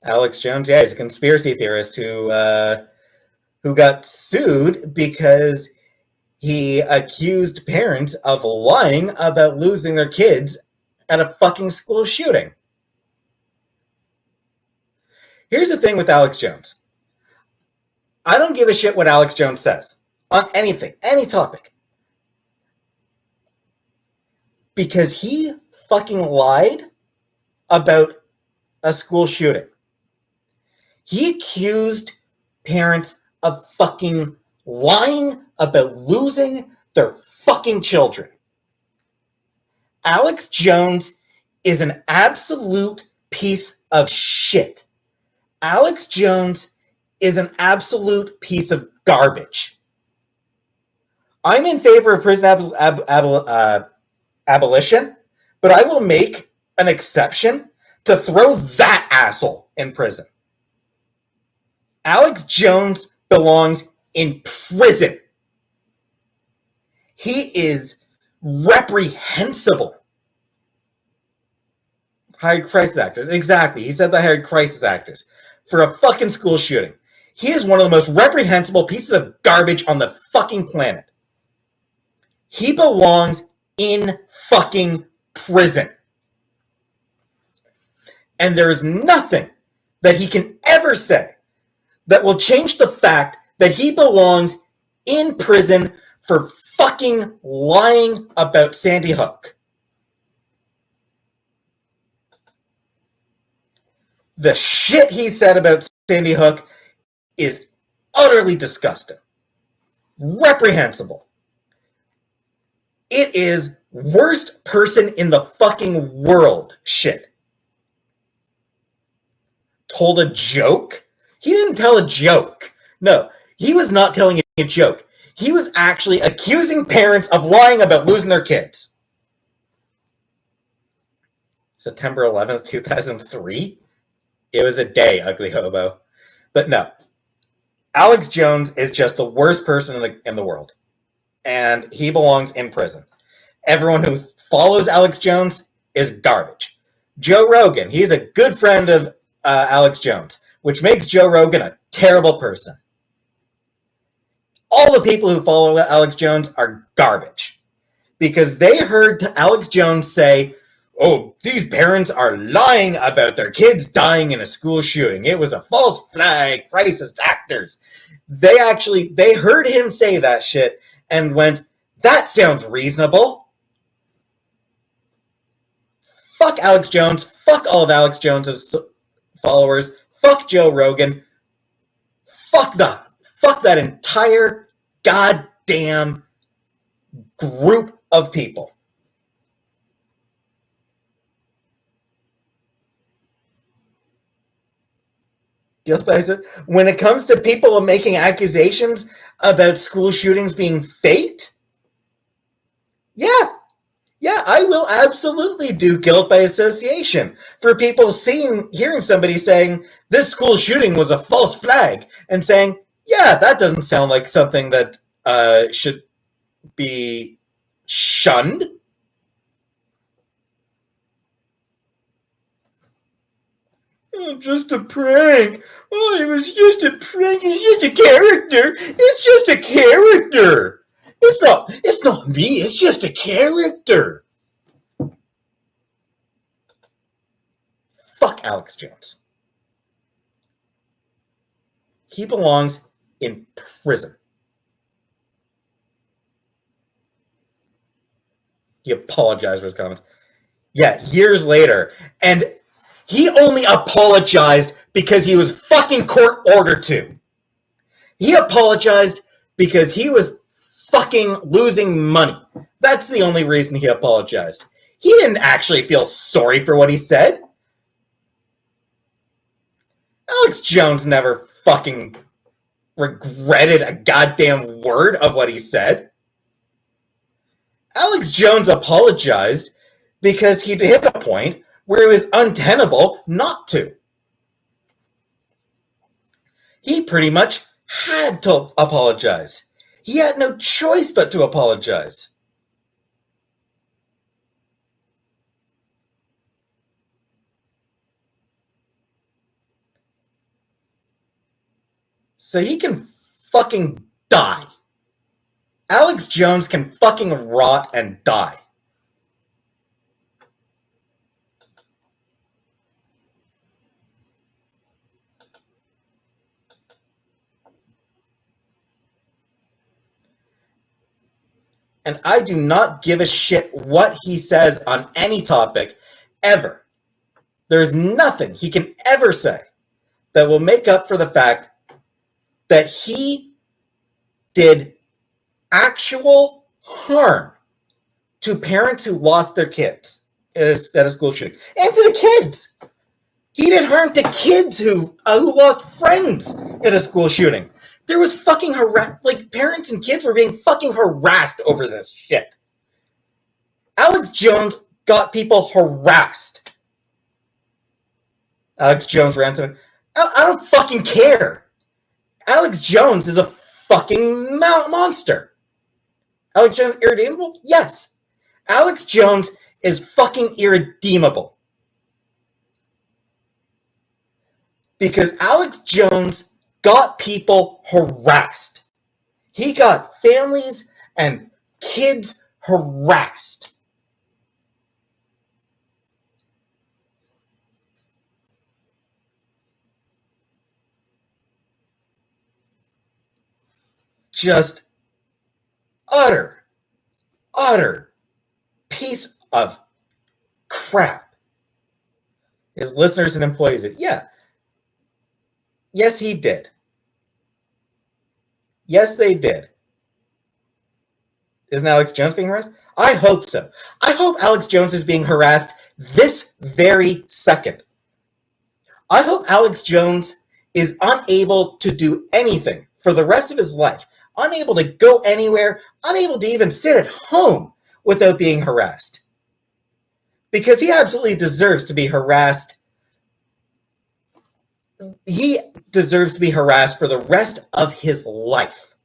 Alex Jones, yeah, he's a conspiracy theorist who got sued because he accused parents of lying about losing their kids at a fucking school shooting. Here's the thing with Alex Jones. I don't give a shit what Alex Jones says on anything, any topic. Because he fucking lied about a school shooting. He accused parents of fucking lying about losing their fucking children. Alex Jones is an absolute piece of shit. Alex Jones is an absolute piece of garbage. I'm in favor of prison abolition, but I will make an exception to throw that asshole in prison. Alex Jones belongs in prison. He is reprehensible. Hired crisis actors. Exactly. He said they hired crisis actors for a fucking school shooting. He is one of the most reprehensible pieces of garbage on the fucking planet. He belongs in fucking prison. And there is nothing that he can ever say that will change the fact that he belongs in prison for fucking lying about Sandy Hook. The shit he said about Sandy Hook is utterly disgusting. Reprehensible. It is worst person in the fucking world shit. Told a joke? He didn't tell a joke. No, he was not telling a joke. He was actually accusing parents of lying about losing their kids. September 11th, 2003? It was a day, ugly hobo. But no. Alex Jones is just the worst person in the world. And he belongs in prison. Everyone who follows Alex Jones is garbage. Joe Rogan, he's a good friend of Alex Jones, which makes Joe Rogan a terrible person. All the people who follow Alex Jones are garbage. Because they heard Alex Jones say, oh, these parents are lying about their kids dying in a school shooting. It was a false flag, crisis actors. They heard him say that shit and went, that sounds reasonable. Fuck Alex Jones. Fuck all of Alex Jones's followers. Fuck Joe Rogan. Fuck that entire goddamn group of people. When it comes to people making accusations about school shootings being faked, yeah, I will absolutely do guilt by association for people hearing somebody saying this school shooting was a false flag and saying, yeah, that doesn't sound like something that should be shunned. Oh, just a prank. Oh, it was just a prank. It's just a character. It's just a character. It's not me. It's just a character. Fuck Alex Jones. He belongs in prison. He apologized for his comments. Yeah, years later. And he only apologized because he was fucking court ordered to. He apologized because he was fucking losing money. That's the only reason he apologized. He didn't actually feel sorry for what he said. Alex Jones never fucking regretted a goddamn word of what he said. Alex Jones apologized because he'd hit a point where it was untenable not to. He pretty much had to apologize. He had no choice but to apologize. So he can fucking die. Alex Jones can fucking rot and die. And I do not give a shit what he says on any topic, ever. There's nothing he can ever say that will make up for the fact that he did actual harm to parents who lost their kids at a school shooting. And to the kids! He did harm to kids who lost friends at a school shooting. There was fucking parents and kids were being fucking harassed over this shit. Alex Jones got people harassed. Alex Jones ransom. I don't fucking care. Alex Jones is a fucking monster. Alex Jones irredeemable? Yes. Alex Jones is fucking irredeemable. Because Alex Jones got people harassed. He got families and kids harassed. Just utter piece of crap. His listeners and employees did. Yeah. Yes, he did. Yes, they did. Isn't Alex Jones being harassed? I hope so. I hope Alex Jones is being harassed this very second. I hope Alex Jones is unable to do anything for the rest of his life, unable to go anywhere, unable to even sit at home without being harassed. Because he absolutely deserves to be harassed. He deserves to be harassed for the rest of his life.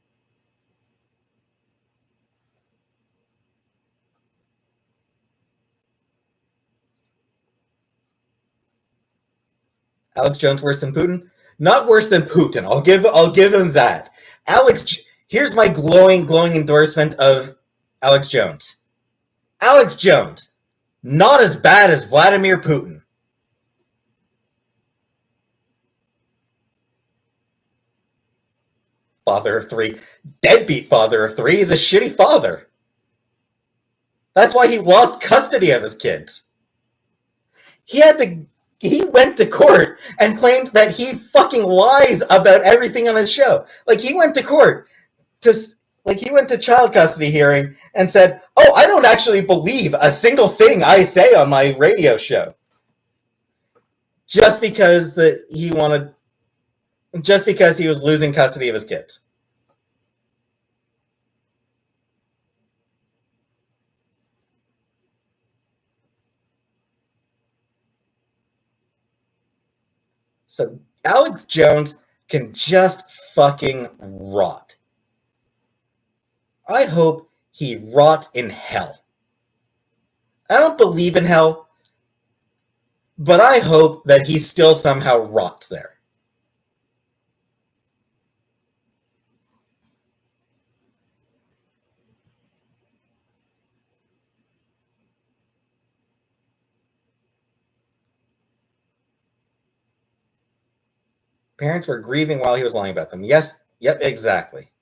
Alex Jones worse than Putin? Not worse than Putin. I'll give him that. Here's my glowing endorsement of Alex Jones. Alex Jones, not as bad as Vladimir Putin. Father of three. Deadbeat father of three. He's a shitty father. That's why he lost custody of his kids. He went to court and claimed that he fucking lies about everything on his show. He went to court he went to child custody hearing and said, "Oh, I don't actually believe a single thing I say on my radio show." Just because he was losing custody of his kids. So Alex Jones can just fucking rot. I hope he rots in hell. I don't believe in hell, but I hope that he still somehow rots there. Parents were grieving while he was lying about them. Yes, yep, exactly.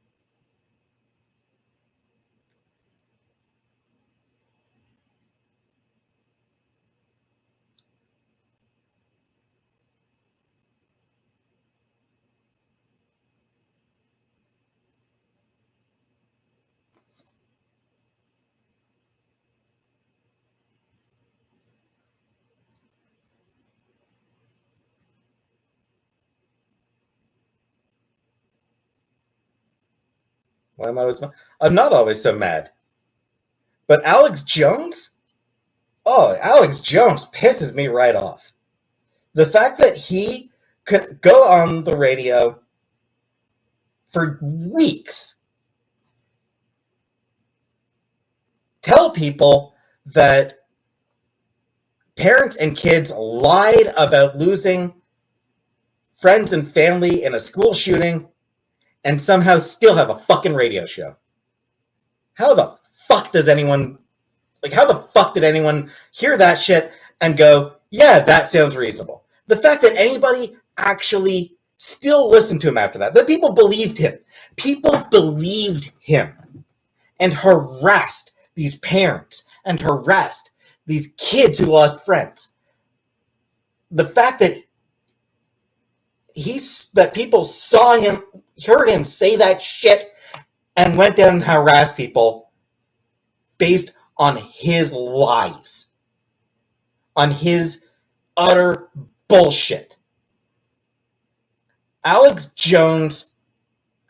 Why am I always mad? I'm not always so mad. But Alex Jones? Oh, Alex Jones pisses me right off. The fact that he could go on the radio for weeks, tell people that parents and kids lied about losing friends and family in a school shooting, and somehow still have a fucking radio show. How the fuck does anyone, how the fuck did anyone hear that shit and go, yeah, that sounds reasonable? The fact that anybody actually still listened to him after that people believed him. People believed him and harassed these parents and harassed these kids who lost friends. The fact that people saw him, heard him say that shit, and went down and harassed people based on his lies, on his utter bullshit. Alex Jones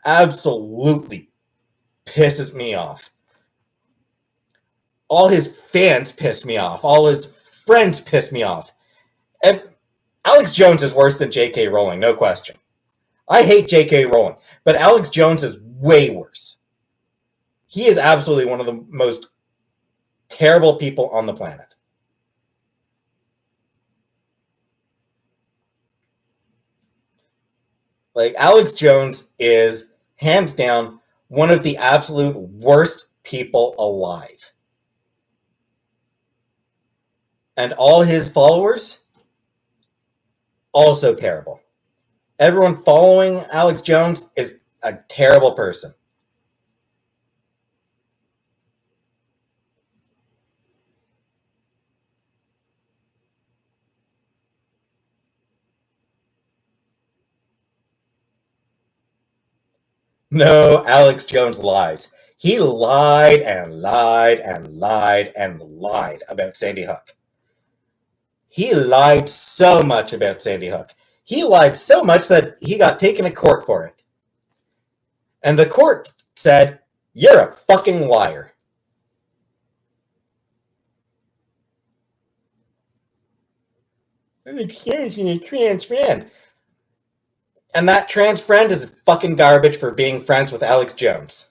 absolutely pisses me off. All his fans piss me off. All his friends piss me off. And Alex Jones is worse than J.K. Rowling, no question. I hate J.K. Rowling, but Alex Jones is way worse. He is absolutely one of the most terrible people on the planet. Alex Jones is, hands down, one of the absolute worst people alive. And all his followers, also terrible. Everyone following Alex Jones is a terrible person. No, Alex Jones lies. He lied and lied and lied and lied about Sandy Hook. He lied so much about Sandy Hook. He lied so much that he got taken to court for it. And the court said, you're a fucking liar. I'm experiencing a trans friend. And that trans friend is fucking garbage for being friends with Alex Jones.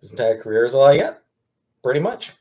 His entire career is all I got. Pretty much.